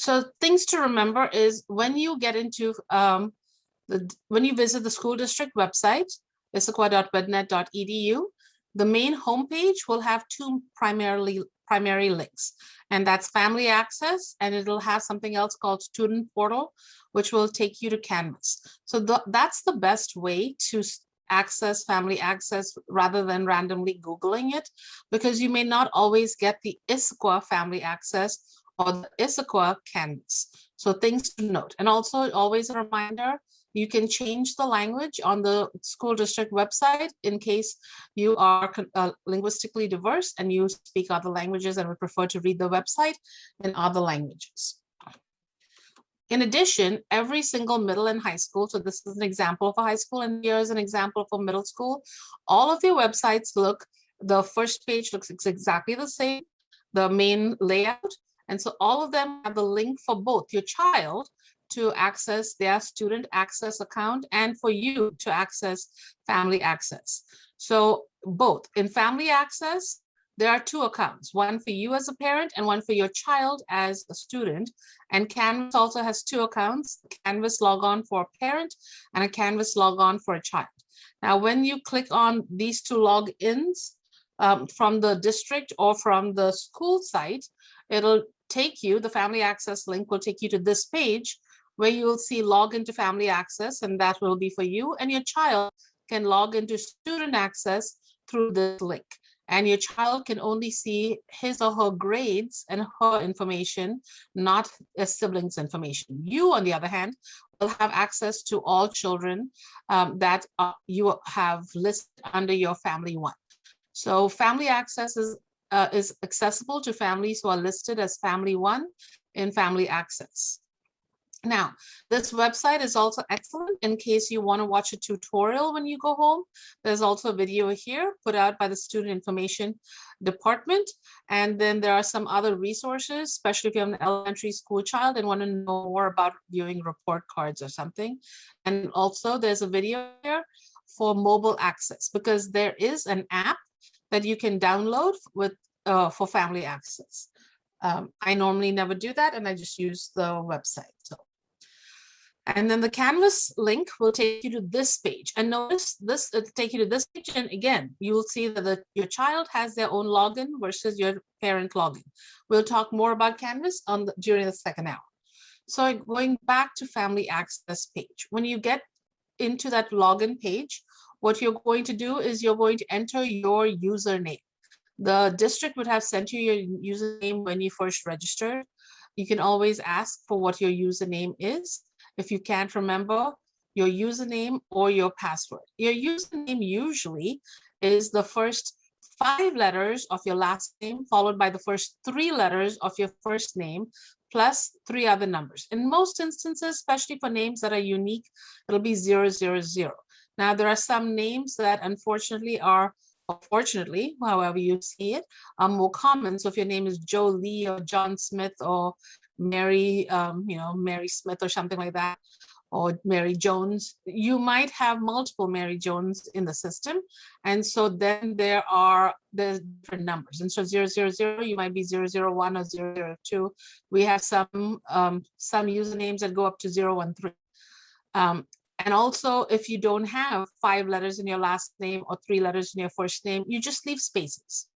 So things to remember is when you get into when you visit the school district website, issaquah.wednet.edu, the main homepage will have two primary links, and that's Family Access, and it'll have something else called Student Portal, which will take you to Canvas. So that's the best way to access Family Access rather than randomly Googling it, because you may not always get the Issaquah Family Access or the Issaquah Canvas. So things to note. And also always a reminder, you can change the language on the school district website in case you are linguistically diverse and you speak other languages and would prefer to read the website in other languages. In addition, every single middle and high school, so this is an example of a high school and here's an example for middle school, all of their websites the first page looks exactly the same, the main layout. And so all of them have the link for both your child to access their student access account and for you to access Family Access. So both in Family Access, there are two accounts, one for you as a parent and one for your child as a student. And Canvas also has two accounts, Canvas Logon for a parent and a Canvas Logon for a child. Now, when you click on these two logins from the district or from the school site, it'll take you, the Family Access link will take you to this page where you will see log into Family Access, and that will be for you, and your child can log into Student Access through this link. And your child can only see his or her grades and her information, not a sibling's information. You, on the other hand, will have access to all children that you have listed under your Family One. So Family Access is accessible to families who are listed as Family One in Family Access. Now, this website is also excellent in case you want to watch a tutorial when you go home. There's also a video here put out by the Student Information Department. And then there are some other resources, especially if you have an elementary school child and want to know more about viewing report cards or something. And also there's a video here for mobile access, because there is an app that you can download with for Family Access. I normally never do that, and I just use the website. And then the Canvas link will take you to this page. And notice this, it'll take you to this page. And again, you will see that your child has their own login versus your parent login. We'll talk more about Canvas during the second hour. So going back to Family Access page, when you get into that login page, what you're going to do is you're going to enter your username. The district would have sent you your username when you first registered. You can always ask for what your username is if you can't remember your username or your password. Your username usually is the first 5 letters of your last name, followed by the first 3 letters of your first name, plus 3 other numbers. In most instances, especially for names that are unique, it'll be 000. Now, there are some names that unfortunately are, or fortunately, however you see it, are more common. So if your name is Joe Lee or John Smith or Mary, Mary Smith or something like that, or Mary Jones, you might have multiple Mary Jones in the system. And so then there's different numbers. And so 000, you might be 001 or 002. We have some usernames that go up to 013. And also, if you don't have 5 letters in your last name or 3 letters in your first name, you just leave spaces.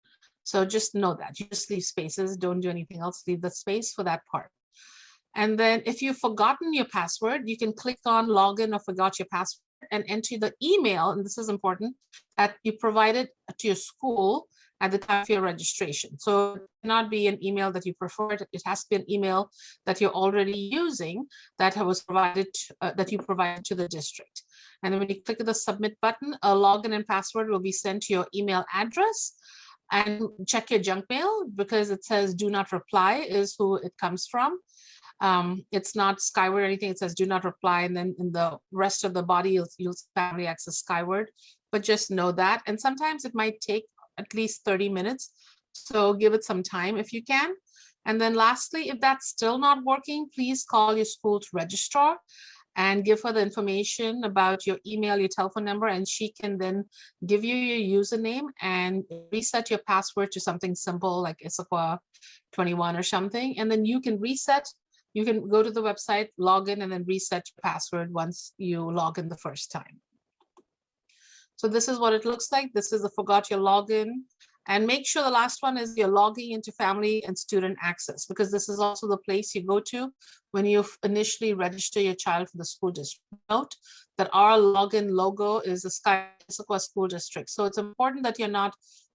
So just know that you just leave spaces, don't do anything else, leave the space for that part. And then if you've forgotten your password, you can click on login or forgot your password and enter the email, and this is important, that you provided to your school at the time of your registration. So it cannot be an email that you prefer. It has to be an email that you're already using that was provided, that you provided to the district. And then when you click the submit button, a login and password will be sent to your email address. And check your junk mail, because it says do not reply is who it comes from. It's not Skyward or anything. It says do not reply, and then in the rest of the body you'll Family Access Skyward, but just know that. And sometimes it might take at least 30 minutes, so give it some time if you can. And then lastly, if that's still not working, please call your school's registrar and give her the information about your email, your telephone number, and she can then give you your username and reset your password to something simple like Issaquah 21 or something. And then you can reset you can go to the website, log in, and then reset your password once you log in the first time. So this is what it looks like. This is the forgot your login. And make sure the last one is you're logging into family and student access, because this is also the place you go to when you initially register your child for the school district. Note that our login logo is the Issaquah School District. So it's important that you're not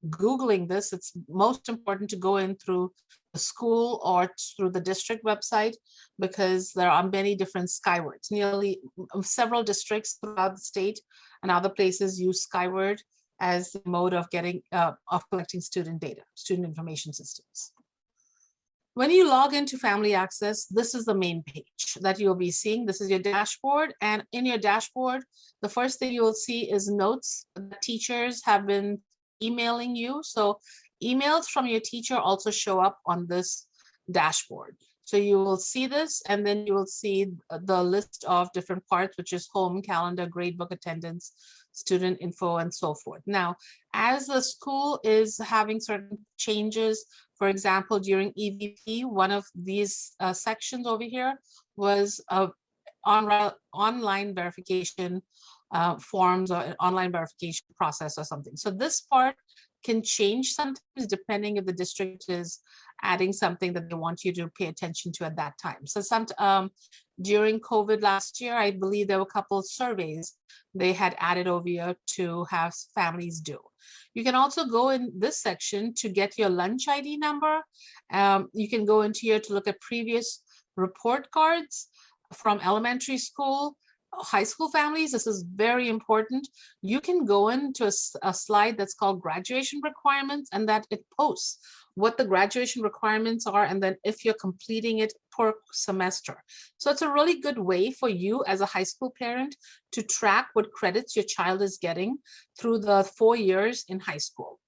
Googling this. It's most important to go in through the school or through the district website, because there are many different Skywords. Nearly several districts throughout the state and other places use Skyward as the mode of getting of collecting student data, student information systems. When you log into Family Access, this is the main page that you'll be seeing. This is your dashboard, and in your dashboard, the first thing you will see is notes that teachers have been emailing you. So emails from your teacher also show up on this dashboard. So you will see this, and then you will see the list of different parts, which is home, calendar, gradebook, attendance, student info, and so forth. Now, as the school is having certain changes, for example, during EVP, one of these sections over here was online verification forms, or an online verification process or something. So this part can change sometimes depending if the district is adding something that they want you to pay attention to at that time. So during COVID last year, I believe there were a couple of surveys they had added over here to have families do. You can also go in this section to get your lunch ID number. You can go into here to look at previous report cards from elementary school, high school families. This is very important. You can go into a slide that's called graduation requirements, and that it posts what the graduation requirements are, and then if you're completing it per semester. So it's a really good way for you as a high school parent to track what credits your child is getting through the 4 years in high school.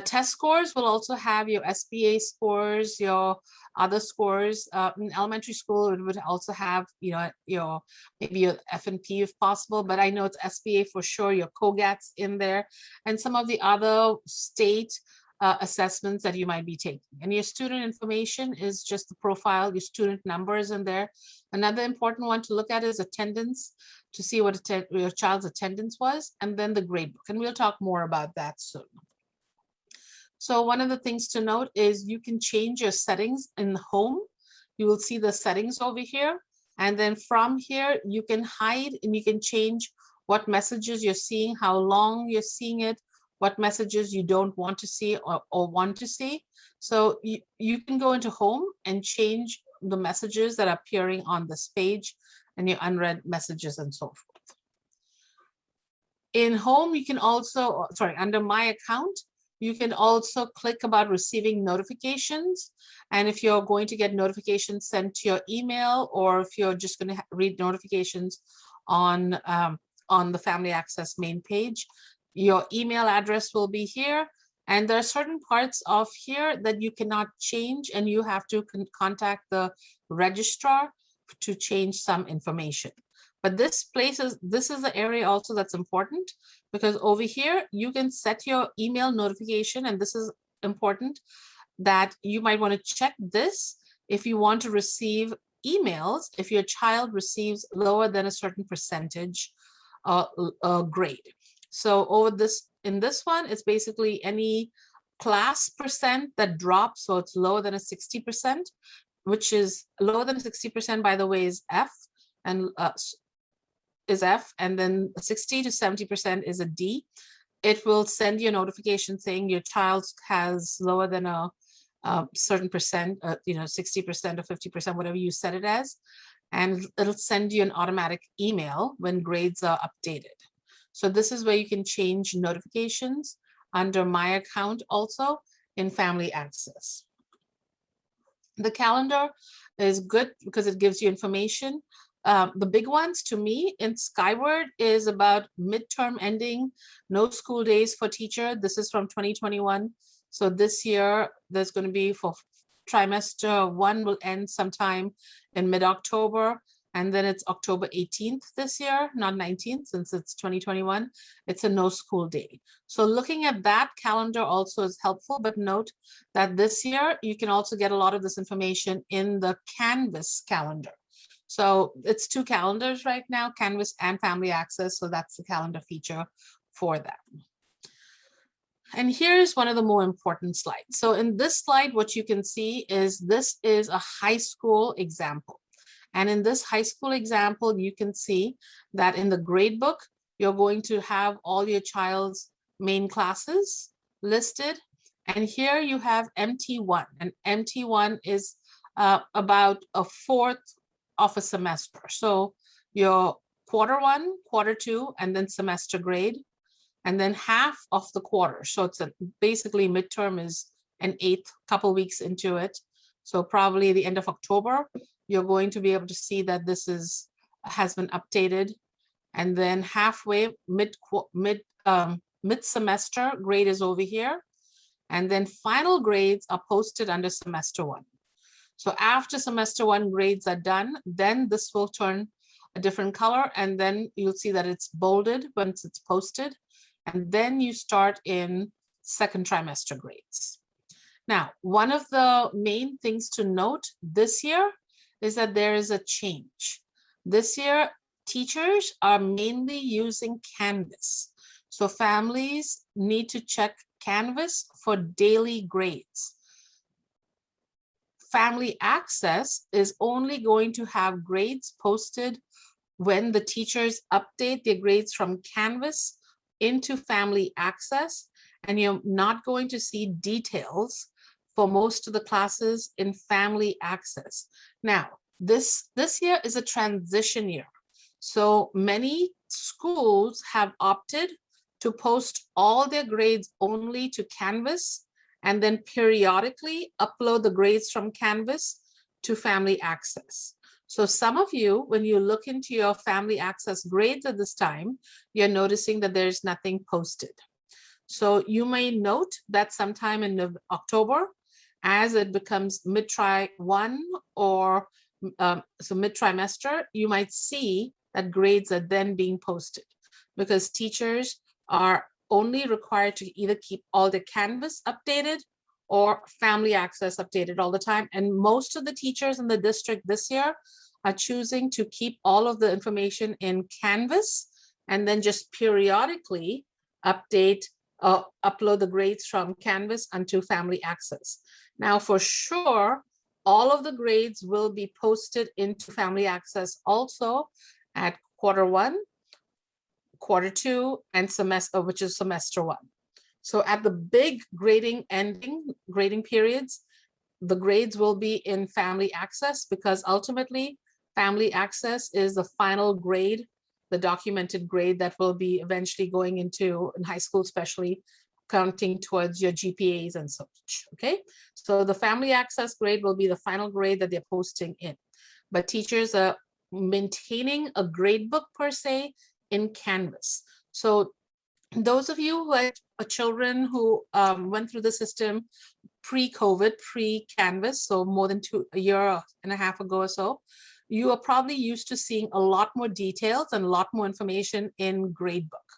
Test scores will also have your SBA scores, your other scores. In elementary school, it would also have, your maybe your F&P if possible, but I know it's SBA for sure, your COGAT's in there, and some of the other state assessments that you might be taking. And your student information is just the profile, your student numbers in there. Another important one to look at is attendance, to see what your child's attendance was, and then the gradebook. And we'll talk more about that soon. So one of the things to note is you can change your settings in home. You will see the settings over here. And then from here, you can hide and you can change what messages you're seeing, how long you're seeing it, what messages you don't want to see or want to see. So you can go into home and change the messages that are appearing on this page and your unread messages and so forth. In home, you can also, under my account, you can also click about receiving notifications. And if you're going to get notifications sent to your email, or if you're just going to read notifications on the Family Access main page, your email address will be here. And there are certain parts of here that you cannot change, and you have to contact the registrar to change some information. But this is the area also that's important, because over here you can set your email notification, and this is important that you might want to check this if you want to receive emails if your child receives lower than a certain percentage grade. So in this one, it's basically any class percent that drops, so it's lower than a 60%, which is lower than 60%, by the way, is F, and then 60 to 70% is a D. It will send you a notification saying your child has lower than a certain percent, 60% or 50%, whatever you set it as, and it'll send you an automatic email when grades are updated. So this is where you can change notifications under my account, also in Family Access. The calendar is good because it gives you information. The big ones to me in Skyward is about midterm ending, no school days for teacher. This is from 2021. So this year, there's going to be for trimester 1 will end sometime in mid-October. And then it's October 18th this year, not 19th, since it's 2021. It's a no school day. So looking at that calendar also is helpful, but note that this year you can also get a lot of this information in the Canvas calendar. So it's 2 calendars right now, Canvas and Family Access. So that's the calendar feature for that. And here's one of the more important slides. So in this slide, what you can see is this is a high school example. And in this high school example, you can see that in the grade book, you're going to have all your child's main classes listed. And here you have MT1, and MT1 is about a fourth of a semester. So your quarter 1, quarter 2, and then semester grade, and then half of the quarter. So it's basically midterm is an 8th, couple weeks into it. So probably the end of October, you're going to be able to see that this has been updated. And then halfway mid-semester grade is over here. And then final grades are posted under semester 1. So after semester 1 grades are done, then this will turn a different color. And then you'll see that it's bolded once it's posted. And then you start in second trimester grades. Now, one of the main things to note this year is that there is a change. This year, teachers are mainly using Canvas. So families need to check Canvas for daily grades. Family Access is only going to have grades posted when the teachers update their grades from Canvas into Family Access, and you're not going to see details for most of the classes in Family Access. Now, this year is a transition year. So many schools have opted to post all their grades only to Canvas and then periodically upload the grades from Canvas to Family Access. So some of you, when you look into your Family Access grades at this time, you're noticing that there's nothing posted. So you may note that sometime in October, as it becomes mid-tri 1 or so mid-trimester, you might see that grades are then being posted, because teachers are only required to either keep all the Canvas updated or Family Access updated all the time. And most of the teachers in the district this year are choosing to keep all of the information in Canvas and then just periodically update, upload the grades from Canvas onto Family Access. Now, for sure, all of the grades will be posted into Family Access also at quarter 1, quarter 2, and semester, which is semester 1. So at the big grading periods, the grades will be in Family Access, because ultimately Family Access is the final grade, the documented grade that will be eventually going into in high school, especially counting towards your GPAs and such. Okay, so the Family Access grade will be the final grade that they're posting in, but teachers are maintaining a grade book per se in Canvas. So those of you who had children who went through the system pre-COVID, pre-Canvas, so more than a year and a half ago or so, you are probably used to seeing a lot more details and a lot more information in gradebook.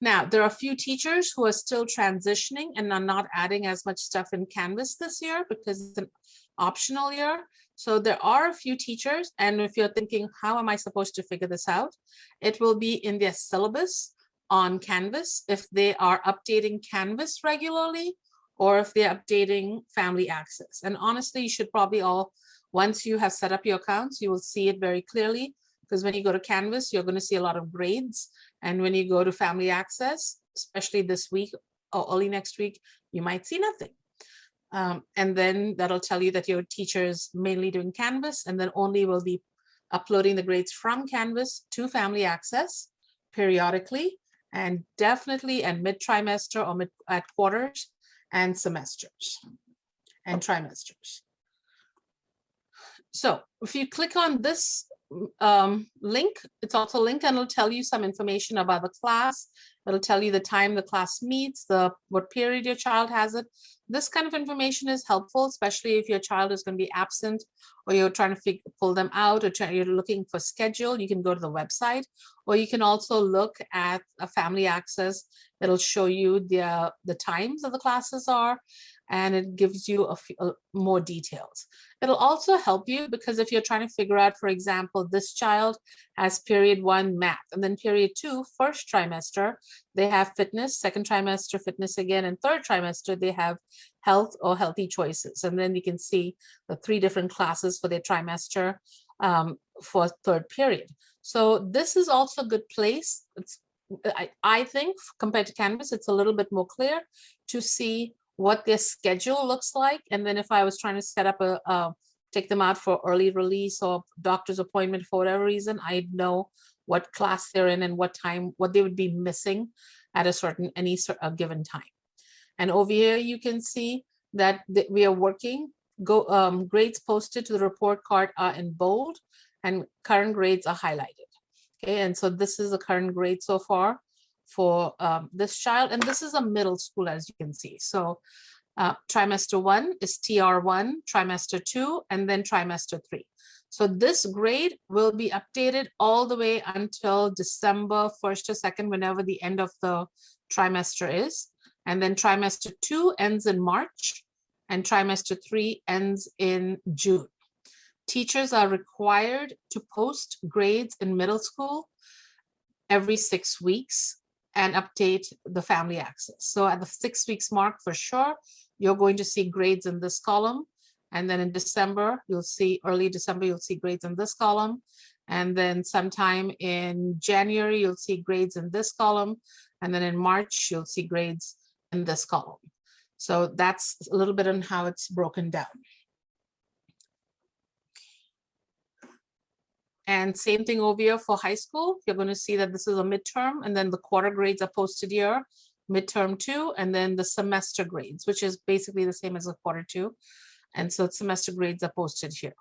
Now, there are a few teachers who are still transitioning and are not adding as much stuff in Canvas this year because it's an optional year. So there are a few teachers, and if you're thinking, how am I supposed to figure this out? It will be in their syllabus on Canvas if they are updating Canvas regularly, or if they're updating Family Access. And honestly, you should probably all, once you have set up your accounts, you will see it very clearly, because when you go to Canvas, you're going to see a lot of grades. And when you go to Family Access, especially this week or early next week, you might see nothing. And then that'll tell you that your teacher is mainly doing Canvas, and then only will be uploading the grades from Canvas to Family Access periodically, and definitely at mid-trimester or at quarters and semesters and trimesters. So if you click on this link, it's also a link, and it'll tell you some information about the class. It'll tell you the time the class meets, what period your child has it. This kind of information is helpful, especially if your child is going to be absent or you're trying to pull them out, or you're looking for schedule. You can go to the website, or you can also look at a family access. It'll show you the times that the classes are, and it gives you more details. It'll also help you because if you're trying to figure out, for example, this child has period 1 math, and then period 2, first trimester, they have fitness, second trimester, fitness again, and third trimester, they have health or healthy choices. And then you can see the 3 different classes for their trimester for third period. So this is also a good place. I think compared to Canvas, it's a little bit more clear to see what their schedule looks like. And then if I was trying to set up take them out for early release or doctor's appointment for whatever reason, I'd know what class they're in and what time, what they would be missing at a given time. And over here, you can see that we are working, grades posted to the report card are in bold and current grades are highlighted. Okay, and so this is the current grade so far for this child, and this is a middle school, as you can see. So trimester 1 is TR1, trimester 2, and then trimester 3. So this grade will be updated all the way until December 1st or 2nd, whenever the end of the trimester is. And then trimester 2 ends in March, and trimester 3 ends in June. Teachers are required to post grades in middle school every 6 weeks and update the family access. So at the 6 weeks mark, for sure, you're going to see grades in this column. And then in December, you'll see, early December, you'll see grades in this column. And then sometime in January, you'll see grades in this column. And then in March, you'll see grades in this column. So that's a little bit on how it's broken down. And same thing over here for high school. You're going to see that this is a midterm, and then the quarter grades are posted here, midterm 2, and then the semester grades, which is basically the same as the quarter 2. And so semester grades are posted here.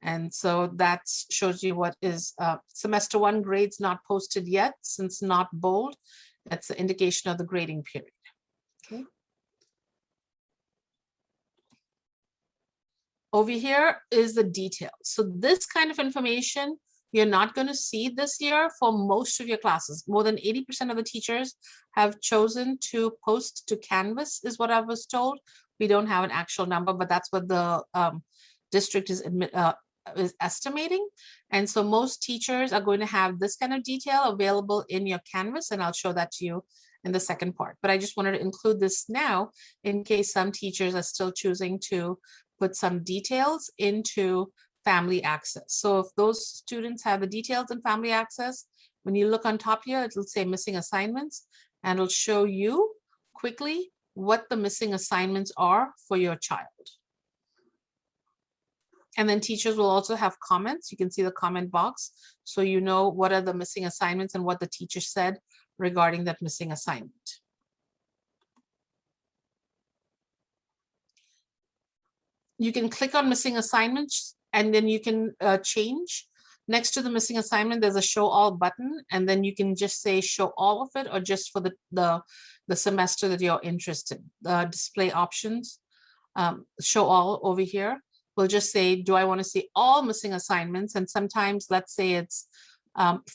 And so that shows you what is semester 1 grades not posted yet, since not bold. That's the indication of the grading period. Okay. Over here is the details. So this kind of information you're not going to see this year for most of your classes. More than 80% of the teachers have chosen to post to Canvas, is what I was told. We don't have an actual number, but that's what the district is estimating. And so most teachers are going to have this kind of detail available in your Canvas, and I'll show that to you in the second part. But I just wanted to include this now in case some teachers are still choosing to put some details into family access. So if those students have the details in family access, when you look on top here, it'll say missing assignments, and it'll show you quickly what the missing assignments are for your child. And then teachers will also have comments. You can see the comment box, so you know what are the missing assignments and what the teacher said regarding that missing assignment. You can click on missing assignments, and then you can change. Next to the missing assignment, there's a show all button, and then you can just say show all of it or just for the semester that you're interested. Display options, show all over here. We'll just say, do I want to see all missing assignments? And sometimes, let's say it's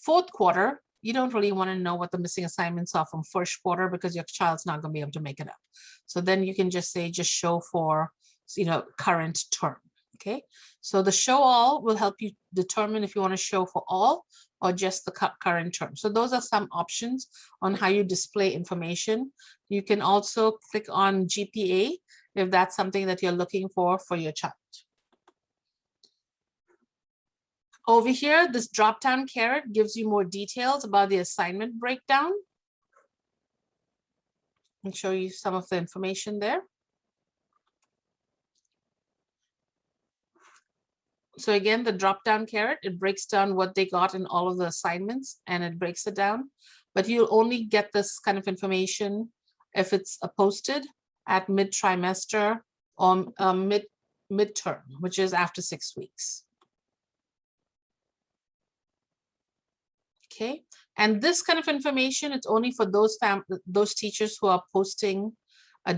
fourth quarter, you don't really want to know what the missing assignments are from first quarter because your child's not going to be able to make it up. So then you can just say, just show for, current term. Okay, so the show all will help you determine if you want to show for all or just the current term. So those are some options on how you display information. You can also click on GPA if that's something that you're looking for your child. Over here, this drop-down caret gives you more details about the assignment breakdown. I'll show you some of the information there. So again, the drop-down caret, it breaks down what they got in all of the assignments, and it breaks it down. But you'll only get this kind of information if it's posted at mid-trimester or midterm, which is after 6 weeks. Okay, and this kind of information, it's only for those teachers who are posting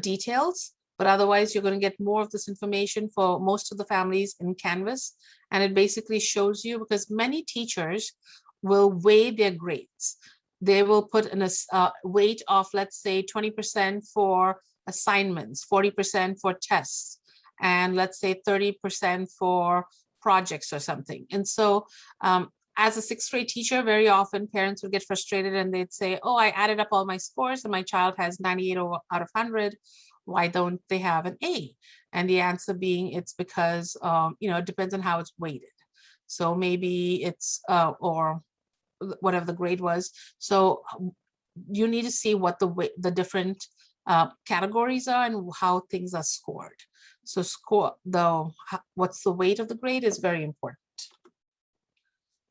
details. but otherwise you're going to get more of this information for most of the families in Canvas. And it basically shows you, because many teachers will weigh their grades. They will put in a weight of, let's say, 20% for assignments, 40% for tests, and let's say 30% for projects or something. And so as a sixth grade teacher, very often parents would get frustrated and they'd say, oh, I added up all my scores and my child has 98 out of 100. Why don't they have an A? And the answer being, it's because, it depends on how it's weighted. So maybe it's, or whatever the grade was. So you need to see what the different categories are and how things are scored. So what's the weight of the grade is very important.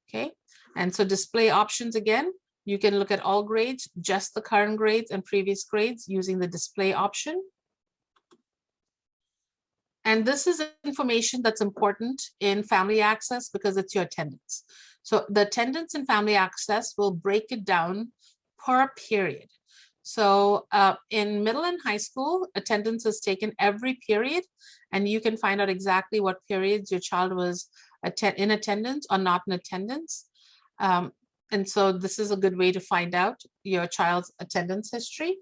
Okay, and so display options again, you can look at all grades, just the current grades and previous grades using the display option. And this is information that's important in Family Access because it's your attendance. So the attendance in Family Access will break it down per period. So in middle and high school, attendance is taken every period, and you can find out exactly what periods your child was in attendance or not in attendance. And so this is a good way to find out your child's attendance history.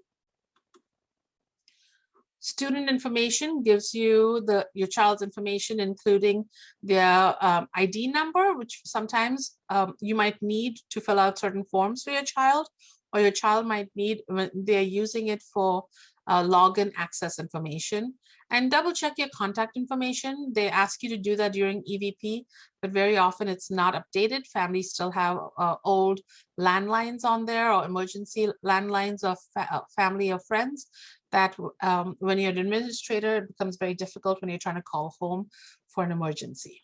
Student information gives you your child's information, including their ID number, which sometimes you might need to fill out certain forms for your child, or your child might need when they're using it for login access information. And double check your contact information. They ask you to do that during EVP, but very often it's not updated. Families still have old landlines on there or emergency landlines of family or friends that when you're an administrator, it becomes very difficult when you're trying to call home for an emergency.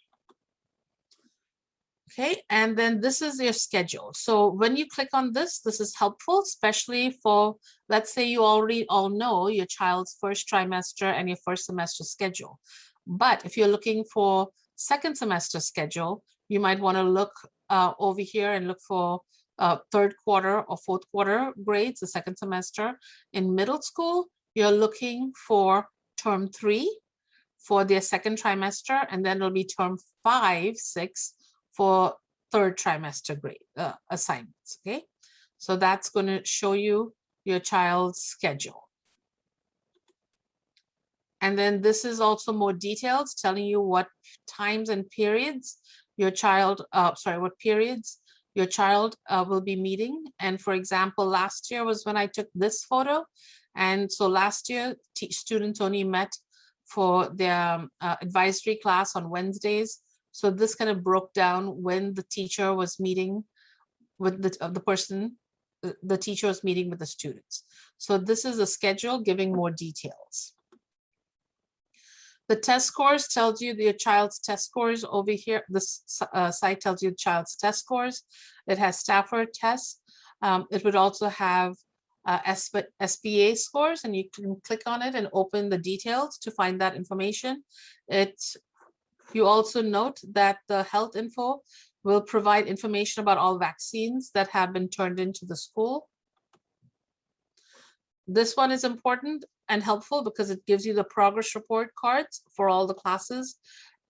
Okay, and then this is your schedule. So when you click on this, this is helpful, especially for, let's say you already all know your child's first trimester and your first semester schedule. But if you're looking for second semester schedule, you might want to look over here and look for third quarter or fourth quarter grades, the second semester. In middle school, you're looking for term 3 for their second trimester, and then it'll be term 5, 6 for third trimester grade assignments. Okay, so that's going to show you your child's schedule. And then this is also more details telling you what times and periods your child, what periods your child will be meeting. And for example, last year was when I took this photo. And so last year, students only met for their advisory class on Wednesdays. So this kind of broke down when the teacher was meeting with the teacher was meeting with the students. So this is a schedule giving more details. The test scores tells you your child's test scores over here. This site tells you the child's test scores. It has Stafford tests. It would also have SBA scores, and you can click on it and open the details to find that information. You also note that the health info will provide information about all vaccines that have been turned into the school. This one is important and helpful because it gives you the progress report cards for all the classes.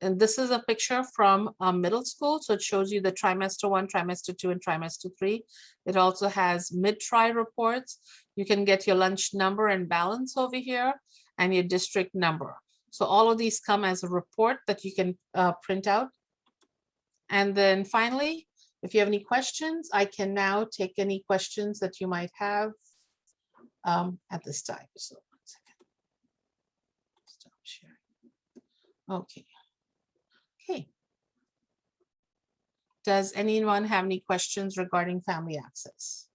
And this is a picture from middle school. So it shows you the trimester 1, trimester 2, and trimester 3. It also has mid-tri reports. You can get your lunch number and balance over here and your district number. So all of these come as a report that you can print out. And then finally, if you have any questions, I can now take any questions that you might have at this time. So 1 second. Stop sharing. Okay. Okay. Does anyone have any questions regarding Family Access?